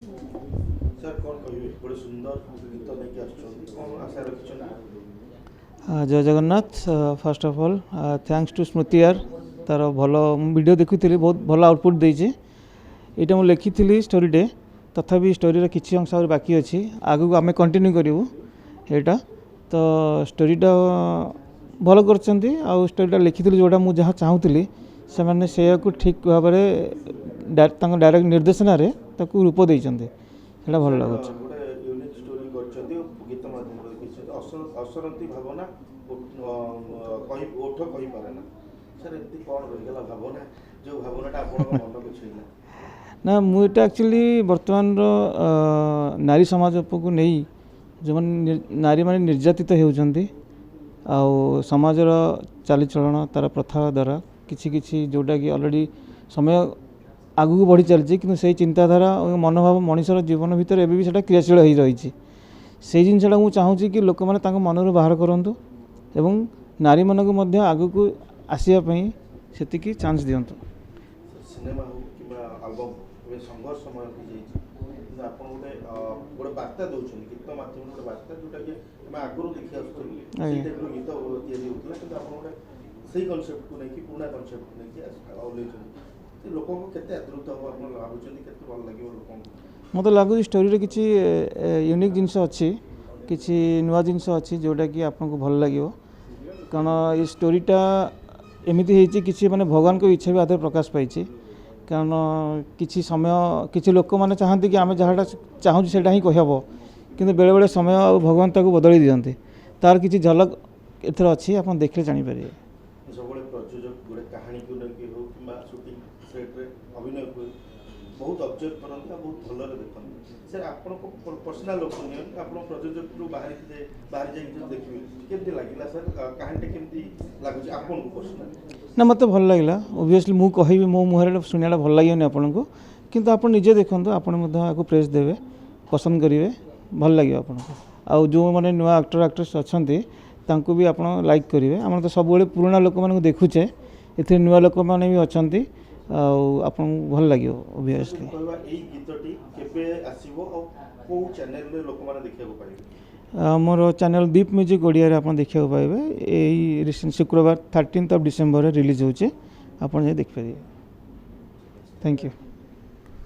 Sir कौन कहिए बड़े सुंदर गीत लेके आछन कौन आशा रखिछन जय Jagannath. First of all thanks to Smriti यार तार भल वीडियो देखुली बहुत भल आउटपुट देचे। यहाँ मुझे लिखी स्टोरीटे तथापि स्टोरी किसी अंश बाकी अच्छी आगू आम कंटिन्यू करूँ यहाँ तो स्टोरीटा भल कर स्टोरीटा लिखी जोटा मुझे जहाँ चाहूली से ठीक भाव डायरेक्ट निर्देशना रूप देते भल लगुच। गोटे यूनिक स्टोरी करछथि गीत माध्यम रे किछि असरंती भावना कहि ओठ कहि पारेना सर एति कोन रहिगला भावना जो भावनाटा आपन मन को छुइला ना मुझे एक्चुअली बर्तमान नारी समाज को नहीं जो नारी माने निर्यातित होउछंती आउ समाजर चालीचलन तार प्रथा द्वारा किछि किछि जोटा कि ऑलरेडी समय आगू बढ़ी चलती कि से चिंताधारा मनोभाव मनुष्यर जीवन भितर एवं भी क्रियाशील हो रही से जिनसा मुझे चाहूँगी कि लोक मैंने मन बाहर करूँ एवं नारी मानक आग को आसवाई से चांस दिंतु। सिनेमा हो कि एल्बम संघर्ष समय हो आप गोटे गोटे बार्ता दौरान गीत माध्यम गोटे बार्ता जोटा कि आगुरी देखी आसुँ गीत या गोटे से कनसेप्ट को लेकिन पुराना कनसेप्ट को लेकिन ओल्ल लोक केते आदृत हो आप भावुଛନ୍ତି केते भल लागिव लोक मत लगुच स्टोरी किसी यूनिक जिनस अच्छी किसी नुआ जिनस अच्छी जोटा कि आपको भल लगे कारण ये स्टोरीटा एमती होती किसी माने भगवान को इच्छा भी आदर प्रकाश पाई कारण किसी समय किसी लोक मैंने चाहती कि आम जहाँ चाहूँ से ही कहब कि बेले बेले समय भगवान ताको बदली दिखते तार किसी झलक एथर अच्छी आप देखले जानीपर सब प्रयोजक गोटे कहानी को लेकिन हो कि शूटिंग सेट रे अभिनय को बहुत ऑब्जर्व करते बहुत भल देखते सर आपन पर्सनल ओपिनियन आप प्रयोजक रु बाहर जाए देखिए केमती लगिला सर कहानी केमती लागुच आपन को पर्सनल ना मत भल लगे ओबियसली मुझे कहबी मो मुहर शुणा भल लगे आपन को किंतु आप निजे देखो आपको प्रेस देवे पसंद करेंगे भल लगे आपको आउ जो मैंने नुआ एक्टर एक्ट्रेस अच्छा तांको भी आप लाइक करेंगे आम तो सब पुराना लोक मानक देखुचे ये नुआ लोक मैंने भी अच्छा आप भल लगे ओबियसली। मोर चैनल दीप म्यूजिक ओडिया आप देखा पाए यही रिसेंट शुक्रवार 13 डिसेम्बर रिलीज होचे आप देखिए। Thank you.